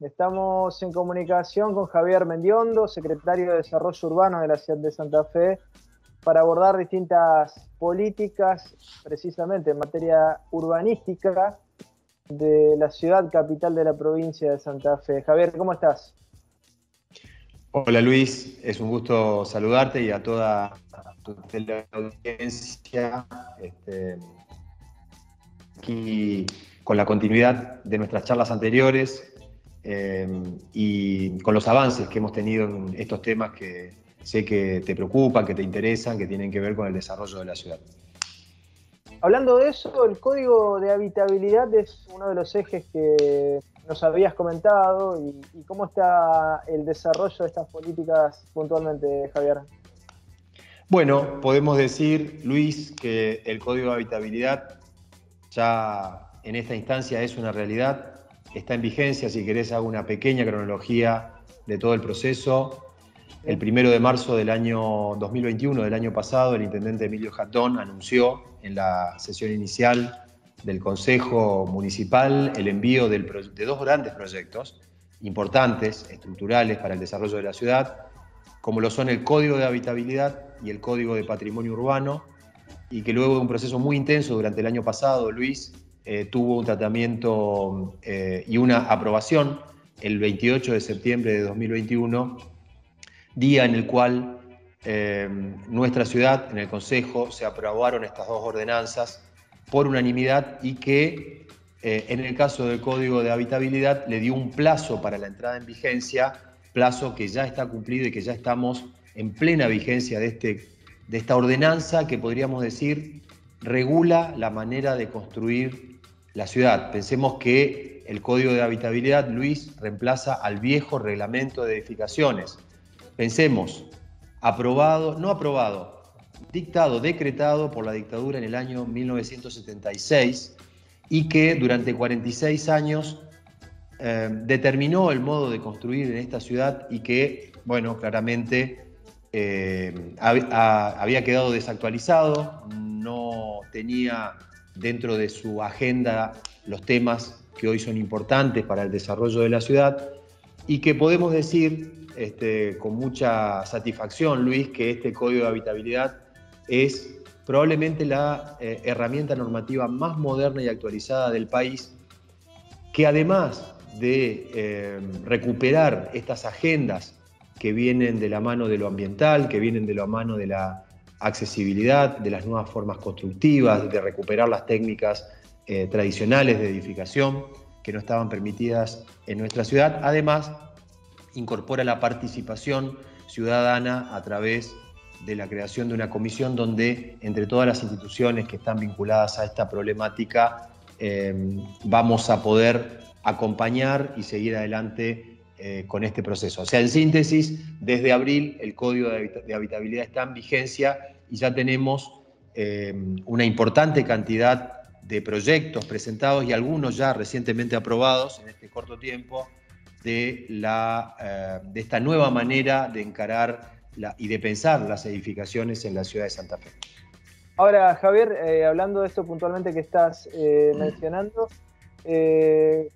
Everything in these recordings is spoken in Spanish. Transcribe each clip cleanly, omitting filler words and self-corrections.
Estamos en comunicación con Javier Mendiondo, secretario de Desarrollo Urbano de la ciudad de Santa Fe, para abordar distintas políticas, precisamente en materia urbanística, de la ciudad capital de la provincia de Santa Fe. Javier, ¿cómo estás? Hola Luis, es un gusto saludarte y a toda tu teleaudiencia. Aquí con la continuidad de nuestras charlas anteriores y con los avances que hemos tenido en estos temas que sé que te preocupan, que te interesan, que tienen que ver con el desarrollo de la ciudad. Hablando de eso, el código de habitabilidad es uno de los ejes que nos habías comentado y cómo está el desarrollo de estas políticas puntualmente, Javier. Bueno, podemos decir, Luis, que el código de habitabilidad ya en esta instancia es una realidad, está en vigencia. Si querés hago una pequeña cronología de todo el proceso. El 1 de marzo del año 2021, del año pasado, el intendente Emilio Jatón anunció en la sesión inicial del Consejo Municipal el envío de dos grandes proyectos importantes, estructurales para el desarrollo de la ciudad, como lo son el Código de Habitabilidad y el Código de Patrimonio Urbano, y que luego de un proceso muy intenso durante el año pasado, Luis, tuvo un tratamiento y una aprobación el 28 de septiembre de 2021, día en el cual nuestra ciudad, en el Consejo, se aprobaron estas dos ordenanzas por unanimidad y que en el caso del Código de Habitabilidad le dio un plazo para la entrada en vigencia, plazo que ya está cumplido y que ya estamos en plena vigencia de esta ordenanza que podríamos decir regula la manera de construir la ciudad. Pensemos que el Código de Habitabilidad, Luis, reemplaza al viejo reglamento de edificaciones. Pensemos, aprobado, no aprobado, dictado, decretado por la dictadura en el año 1976 y que durante 46 años determinó el modo de construir en esta ciudad y que, bueno, claramente había quedado desactualizado, no tenía dentro de su agenda los temas que hoy son importantes para el desarrollo de la ciudad y que podemos decir con mucha satisfacción, Luis, que este Código de Habitabilidad es probablemente la herramienta normativa más moderna y actualizada del país, que además de recuperar estas agendas que vienen de la mano de lo ambiental, que vienen de la mano de la accesibilidad, de las nuevas formas constructivas, de recuperar las técnicas tradicionales de edificación que no estaban permitidas en nuestra ciudad, además incorpora la participación ciudadana a través de la creación de una comisión donde, entre todas las instituciones que están vinculadas a esta problemática, vamos a poder acompañar y seguir adelante con este proceso. O sea, en síntesis, desde abril el Código de Habitabilidad está en vigencia y ya tenemos una importante cantidad de proyectos presentados y algunos ya recientemente aprobados en este corto tiempo, de esta nueva manera de encarar y de pensar las edificaciones en la ciudad de Santa Fe. Ahora, Javier, hablando de esto puntualmente que estás mencionando, ¿qué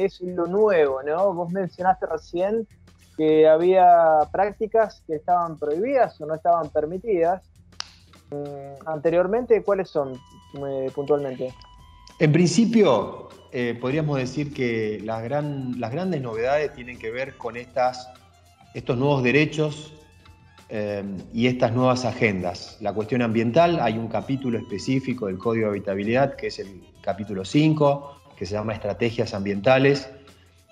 es lo nuevo, ¿no? Vos mencionaste recién que había prácticas que estaban prohibidas o no estaban permitidas. Anteriormente, ¿cuáles son puntualmente? En principio, podríamos decir que las grandes novedades tienen que ver con estos nuevos derechos y estas nuevas agendas. La cuestión ambiental, hay un capítulo específico del Código de Habitabilidad, que es el capítulo 5, que se llama Estrategias Ambientales,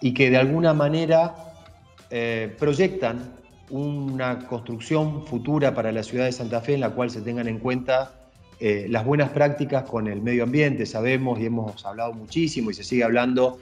y que de alguna manera proyectan una construcción futura para la ciudad de Santa Fe en la cual se tengan en cuenta las buenas prácticas con el medio ambiente. Sabemos y hemos hablado muchísimo y se sigue hablando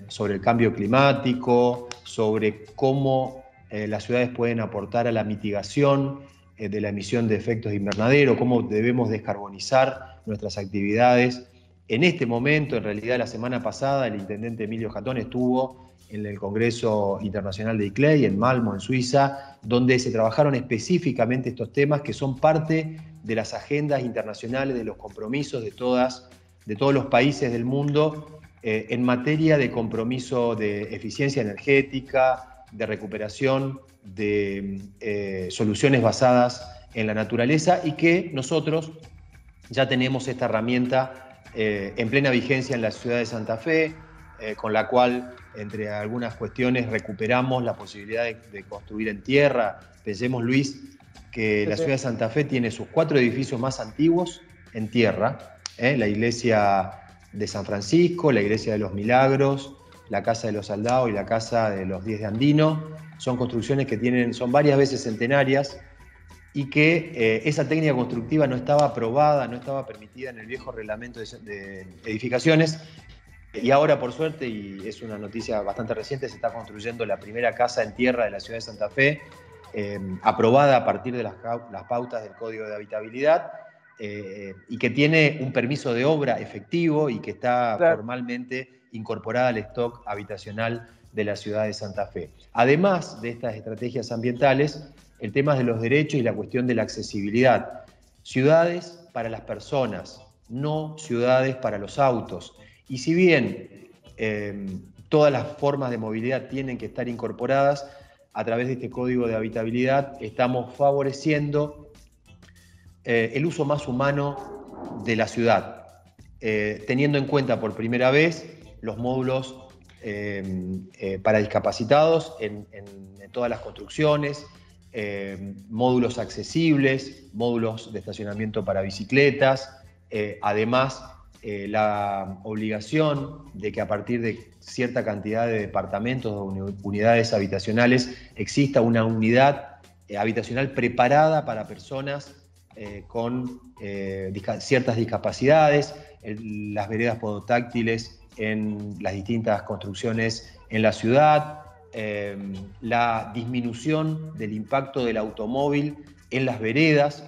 sobre el cambio climático, sobre cómo las ciudades pueden aportar a la mitigación de la emisión de efectos de invernadero, cómo debemos descarbonizar nuestras actividades. En este momento, en realidad la semana pasada, el intendente Emilio Jatón estuvo en el Congreso Internacional de ICLEI, en Malmö, en Suiza, donde se trabajaron específicamente estos temas que son parte de las agendas internacionales, de los compromisos de todos los países del mundo en materia de compromiso de eficiencia energética, de recuperación, de soluciones basadas en la naturaleza, y que nosotros ya tenemos esta herramienta en plena vigencia en la ciudad de Santa Fe, con la cual, entre algunas cuestiones, recuperamos la posibilidad de construir en tierra. Pensemos, Luis, que la ciudad de Santa Fe tiene sus 4 edificios más antiguos en tierra, la iglesia de San Francisco, la iglesia de los Milagros, la casa de los Saldados y la casa de los 10 de Andino. Son construcciones que son varias veces centenarias, y que esa técnica constructiva no estaba aprobada, no estaba permitida en el viejo reglamento de edificaciones, y ahora, por suerte, y es una noticia bastante reciente, se está construyendo la primera casa en tierra de la ciudad de Santa Fe, aprobada a partir de las pautas del Código de Habitabilidad, y que tiene un permiso de obra efectivo y que está formalmente incorporada al stock habitacional de la ciudad de Santa Fe. Además de estas estrategias ambientales, el tema de los derechos y la cuestión de la accesibilidad. Ciudades para las personas, no ciudades para los autos. Y si bien todas las formas de movilidad tienen que estar incorporadas, a través de este Código de Habitabilidad estamos favoreciendo el uso más humano de la ciudad, teniendo en cuenta por primera vez los módulos para discapacitados en todas las construcciones, módulos accesibles, módulos de estacionamiento para bicicletas, además la obligación de que a partir de cierta cantidad de departamentos o unidades habitacionales exista una unidad habitacional preparada para personas con ciertas discapacidades, las veredas podotáctiles en las distintas construcciones en la ciudad, la disminución del impacto del automóvil en las veredas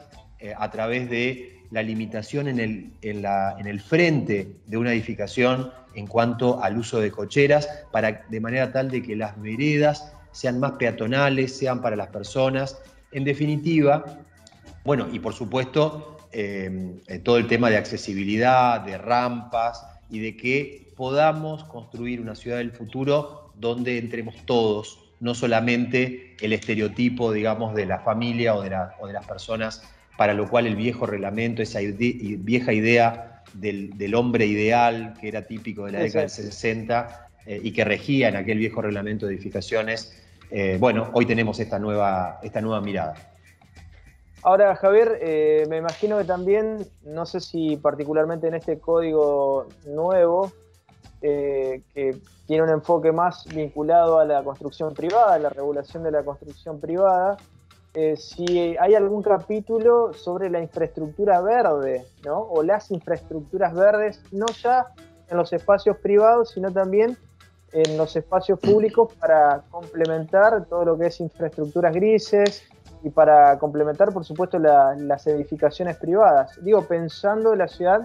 a través de la limitación en el frente de una edificación en cuanto al uso de cocheras, de manera tal de que las veredas sean más peatonales, sean para las personas. En definitiva, bueno, y por supuesto, todo el tema de accesibilidad, de rampas, y de que podamos construir una ciudad del futuro donde entremos todos, no solamente el estereotipo, digamos, de la familia o de las personas, para lo cual el viejo reglamento, esa vieja idea del hombre ideal que era típico de la década del 60 y que regía en aquel viejo reglamento de edificaciones. Bueno, hoy tenemos esta nueva mirada. Ahora, Javier, me imagino que también, no sé si particularmente en este código nuevo, que tiene un enfoque más vinculado a la construcción privada, a la regulación de la construcción privada, si hay algún capítulo sobre la infraestructura verde, ¿no? O las infraestructuras verdes, no ya en los espacios privados, sino también en los espacios públicos, para complementar todo lo que es infraestructuras grises y para complementar, por supuesto, las edificaciones privadas. Digo, pensando en la ciudad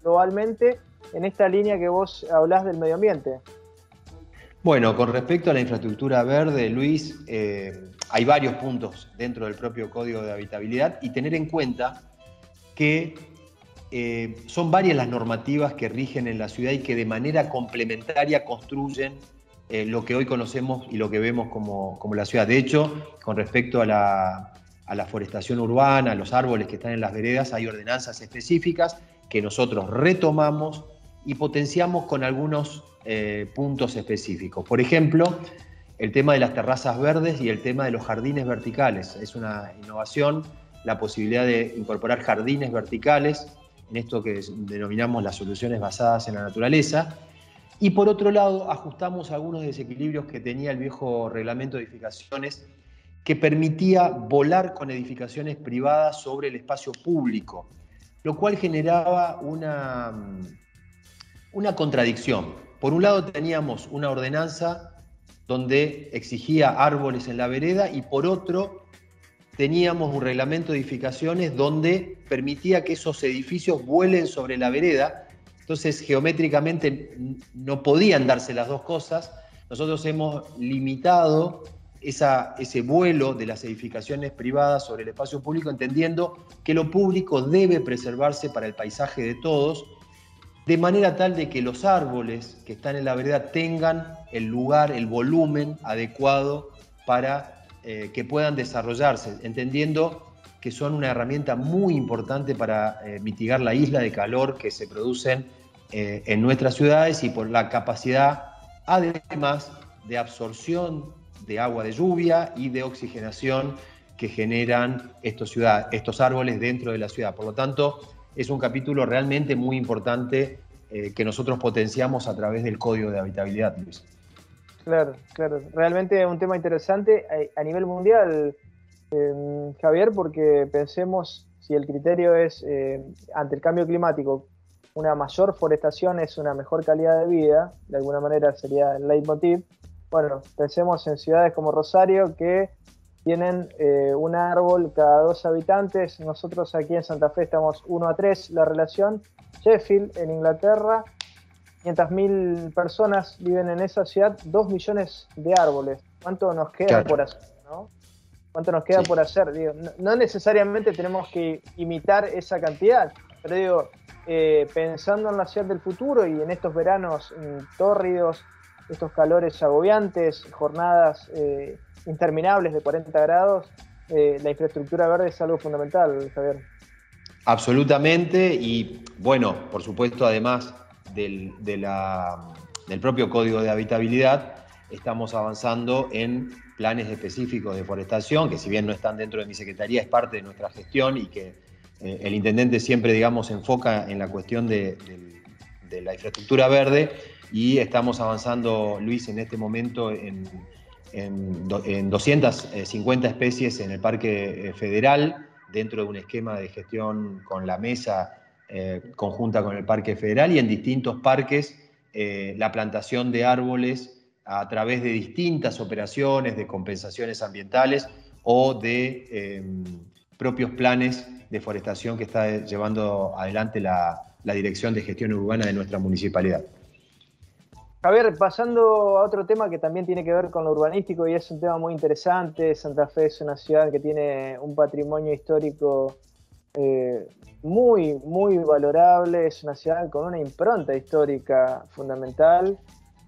globalmente en esta línea que vos hablás del medio ambiente. Bueno, con respecto a la infraestructura verde, Luis, hay varios puntos dentro del propio Código de Habitabilidad, y tener en cuenta que son varias las normativas que rigen en la ciudad y que de manera complementaria construyen lo que hoy conocemos y lo que vemos como la ciudad. De hecho, con respecto a la forestación urbana, a los árboles que están en las veredas, hay ordenanzas específicas que nosotros retomamos y potenciamos con algunos puntos específicos. Por ejemplo, el tema de las terrazas verdes y el tema de los jardines verticales. Es una innovación la posibilidad de incorporar jardines verticales en esto que denominamos las soluciones basadas en la naturaleza. Y por otro lado, ajustamos algunos desequilibrios que tenía el viejo reglamento de edificaciones, que permitía volar con edificaciones privadas sobre el espacio público, lo cual generaba una contradicción. Por un lado teníamos una ordenanza donde exigía árboles en la vereda, y por otro teníamos un reglamento de edificaciones donde permitía que esos edificios vuelen sobre la vereda. Entonces, geométricamente no podían darse las dos cosas. Nosotros hemos limitado ese vuelo de las edificaciones privadas sobre el espacio público, entendiendo que lo público debe preservarse para el paisaje de todos, de manera tal de que los árboles que están en la vereda tengan el lugar, el volumen adecuado para que puedan desarrollarse, entendiendo que son una herramienta muy importante para mitigar la isla de calor que se producen en nuestras ciudades y por la capacidad, además, de absorción de agua de lluvia y de oxigenación que generan estos árboles dentro de la ciudad. Por lo tanto, es un capítulo realmente muy importante que nosotros potenciamos a través del Código de Habitabilidad, Luis. Claro, claro. Realmente un tema interesante a nivel mundial, Javier, porque pensemos si el criterio es, ante el cambio climático, una mayor forestación es una mejor calidad de vida, de alguna manera sería el leitmotiv. Bueno, pensemos en ciudades como Rosario que tienen un árbol cada 2 habitantes. Nosotros aquí en Santa Fe estamos 1 a 3 la relación. Sheffield, en Inglaterra, 500.000 personas viven en esa ciudad, 2 millones de árboles. ¿Cuánto nos queda por hacer, no? ¿Cuánto nos queda por hacer? Digo, no necesariamente tenemos que imitar esa cantidad, pero digo, pensando en la ciudad del futuro y en estos veranos tórridos, estos calores agobiantes, jornadas interminables de 40 grados, la infraestructura verde es algo fundamental, Javier. Absolutamente, y bueno, por supuesto, además del propio Código de Habitabilidad, estamos avanzando en planes específicos de forestación, que si bien no están dentro de mi secretaría, es parte de nuestra gestión y que el intendente siempre, digamos, enfoca en la cuestión de la infraestructura verde, y estamos avanzando, Luis, en este momento en 250 especies en el Parque Federal, dentro de un esquema de gestión con la mesa conjunta con el Parque Federal, y en distintos parques la plantación de árboles a través de distintas operaciones de compensaciones ambientales o de propios planes de forestación que está llevando adelante la Dirección de Gestión Urbana de nuestra municipalidad. Javier, pasando a otro tema que también tiene que ver con lo urbanístico y es un tema muy interesante. Santa Fe es una ciudad que tiene un patrimonio histórico muy, muy valorable. Es una ciudad con una impronta histórica fundamental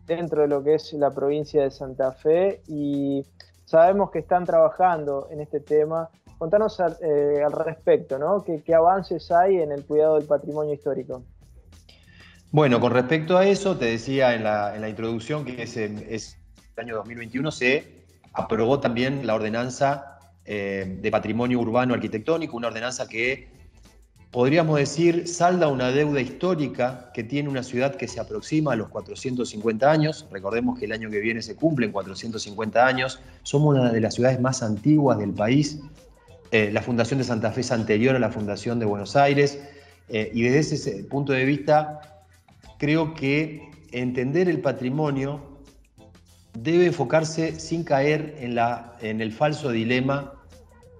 dentro de lo que es la provincia de Santa Fe, y sabemos que están trabajando en este tema. Contanos al respecto, ¿no? ¿Qué avances hay en el cuidado del patrimonio histórico? Bueno, con respecto a eso, te decía en la introducción que el año 2021 se aprobó también la ordenanza de patrimonio urbano arquitectónico, una ordenanza que podríamos decir salda una deuda histórica que tiene una ciudad que se aproxima a los 450 años. Recordemos que el año que viene se cumplen 450 años. Somos una de las ciudades más antiguas del país. La fundación de Santa Fe es anterior a la fundación de Buenos Aires. Y desde ese punto de vista, creo que entender el patrimonio debe enfocarse sin caer en el falso dilema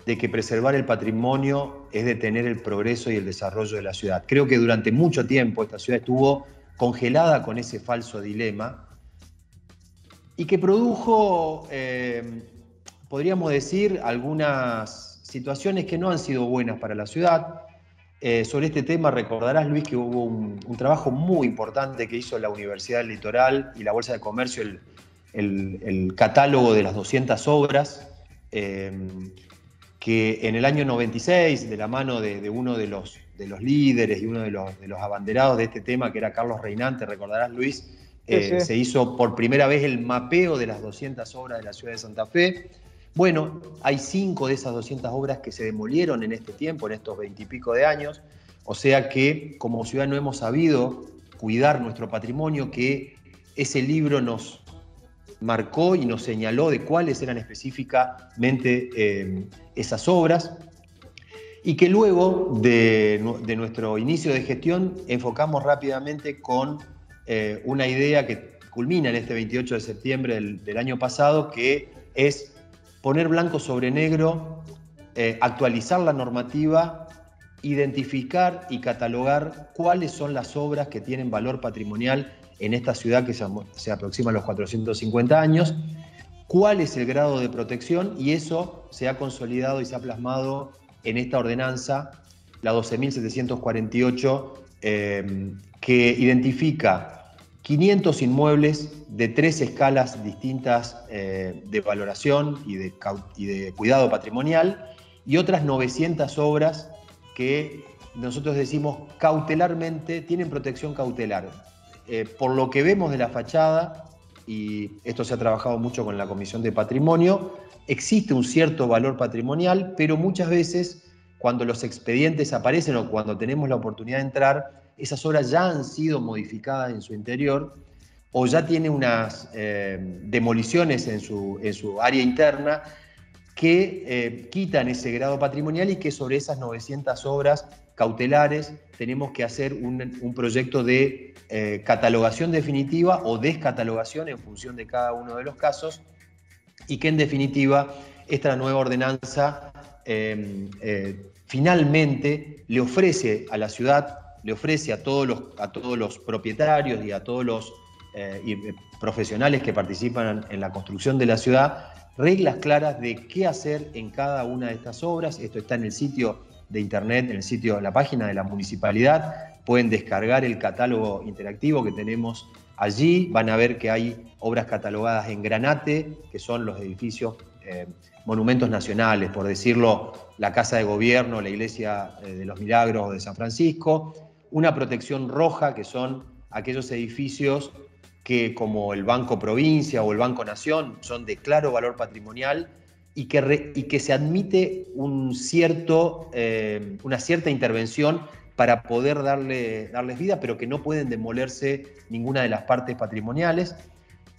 de que preservar el patrimonio es detener el progreso y el desarrollo de la ciudad. Creo que durante mucho tiempo esta ciudad estuvo congelada con ese falso dilema y que produjo, podríamos decir, algunas situaciones que no han sido buenas para la ciudad. Sobre este tema recordarás, Luis, que hubo un trabajo muy importante que hizo la Universidad del Litoral y la Bolsa de Comercio, el catálogo de las 200 obras, que en el año 96, de la mano de uno de los líderes y uno de los abanderados de este tema, que era Carlos Reinante, recordarás, Luis, sí. Se hizo por primera vez el mapeo de las 200 obras de la ciudad de Santa Fe. Bueno, hay 5 de esas 200 obras que se demolieron en este tiempo, en estos 20 y pico de años, o sea que como ciudad no hemos sabido cuidar nuestro patrimonio, que ese libro nos marcó y nos señaló de cuáles eran específicamente esas obras, y que luego de nuestro inicio de gestión enfocamos rápidamente con una idea que culmina en este 28 de septiembre del año pasado, que es poner blanco sobre negro, actualizar la normativa, identificar y catalogar cuáles son las obras que tienen valor patrimonial en esta ciudad que se aproxima a los 450 años, cuál es el grado de protección, y eso se ha consolidado y se ha plasmado en esta ordenanza, la 12.748, que identifica 500 inmuebles de 3 escalas distintas de valoración y de cuidado patrimonial, y otras 900 obras que nosotros decimos cautelarmente tienen protección cautelar. Por lo que vemos de la fachada, y esto se ha trabajado mucho con la Comisión de Patrimonio, existe un cierto valor patrimonial, pero muchas veces cuando los expedientes aparecen o cuando tenemos la oportunidad de entrar, esas obras ya han sido modificadas en su interior o ya tiene unas demoliciones en su área interna que quitan ese grado patrimonial, y que sobre esas 900 obras cautelares tenemos que hacer un proyecto de catalogación definitiva o descatalogación en función de cada uno de los casos, y que en definitiva esta nueva ordenanza finalmente le ofrece a la ciudad, le ofrece a todos los propietarios y a todos los profesionales que participan en la construcción de la ciudad, reglas claras de qué hacer en cada una de estas obras. Esto está en el sitio de internet, en la página de la municipalidad. Pueden descargar el catálogo interactivo que tenemos allí. Van a ver que hay obras catalogadas en granate, que son los edificios monumentos nacionales, por decirlo, la Casa de Gobierno, la Iglesia de los Milagros de San Francisco. Una protección roja, que son aquellos edificios que, como el Banco Provincia o el Banco Nación, son de claro valor patrimonial y que se admite una cierta intervención para poder darles vida, pero que no pueden demolerse ninguna de las partes patrimoniales.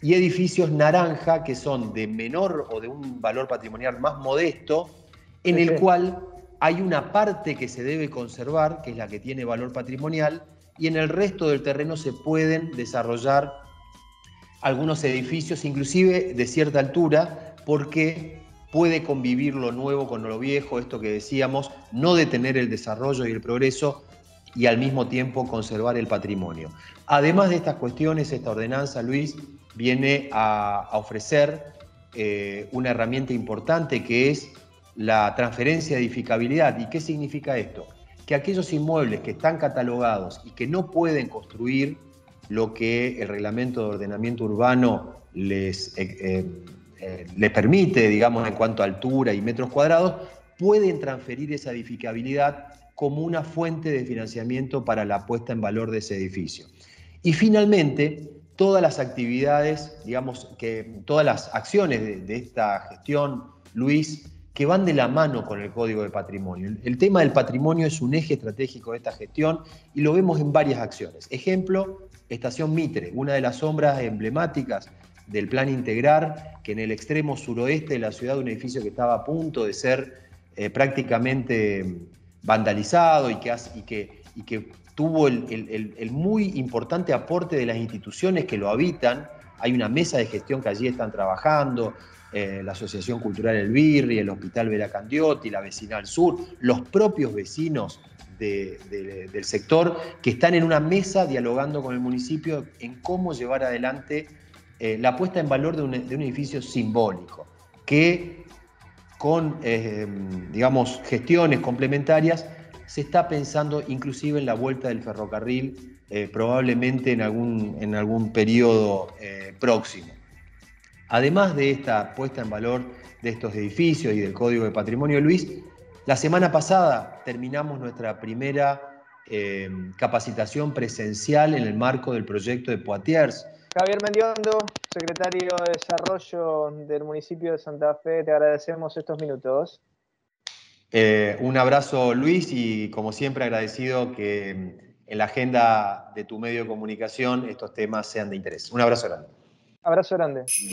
Y edificios naranja, que son de menor o de un valor patrimonial más modesto, en el cual hay una parte que se debe conservar, que es la que tiene valor patrimonial, y en el resto del terreno se pueden desarrollar algunos edificios, inclusive de cierta altura, porque puede convivir lo nuevo con lo viejo, esto que decíamos, no detener el desarrollo y el progreso y al mismo tiempo conservar el patrimonio. Además de estas cuestiones, esta ordenanza, Luis, viene a ofrecer una herramienta importante, que es la transferencia de edificabilidad. ¿Y qué significa esto? Que aquellos inmuebles que están catalogados y que no pueden construir lo que el reglamento de ordenamiento urbano les permite, digamos, en cuanto a altura y metros cuadrados, pueden transferir esa edificabilidad como una fuente de financiamiento para la puesta en valor de ese edificio. Y finalmente, todas las actividades, digamos, todas las acciones de esta gestión, Luis, que van de la mano con el Código de Patrimonio. El tema del patrimonio es un eje estratégico de esta gestión y lo vemos en varias acciones. Ejemplo, Estación Mitre, una de las obras emblemáticas del Plan Integrar, que en el extremo suroeste de la ciudad, un edificio que estaba a punto de ser prácticamente vandalizado y que tuvo el muy importante aporte de las instituciones que lo habitan. Hay una mesa de gestión que allí están trabajando, la Asociación Cultural El Birri, el Hospital Vera Candioti, la Vecinal Sur, los propios vecinos del sector, que están en una mesa dialogando con el municipio en cómo llevar adelante la puesta en valor de un edificio simbólico, que con digamos, gestiones complementarias se está pensando inclusive en la vuelta del ferrocarril, probablemente en algún periodo próximo. Además de esta puesta en valor de estos edificios y del Código de Patrimonio, Luis, la semana pasada terminamos nuestra primera capacitación presencial en el marco del proyecto de Poitiers. Javier Mendiondo, secretario de Desarrollo del municipio de Santa Fe, te agradecemos estos minutos. Un abrazo, Luis, y como siempre agradecido que en la agenda de tu medio de comunicación estos temas sean de interés. Un abrazo grande. Abrazo grande.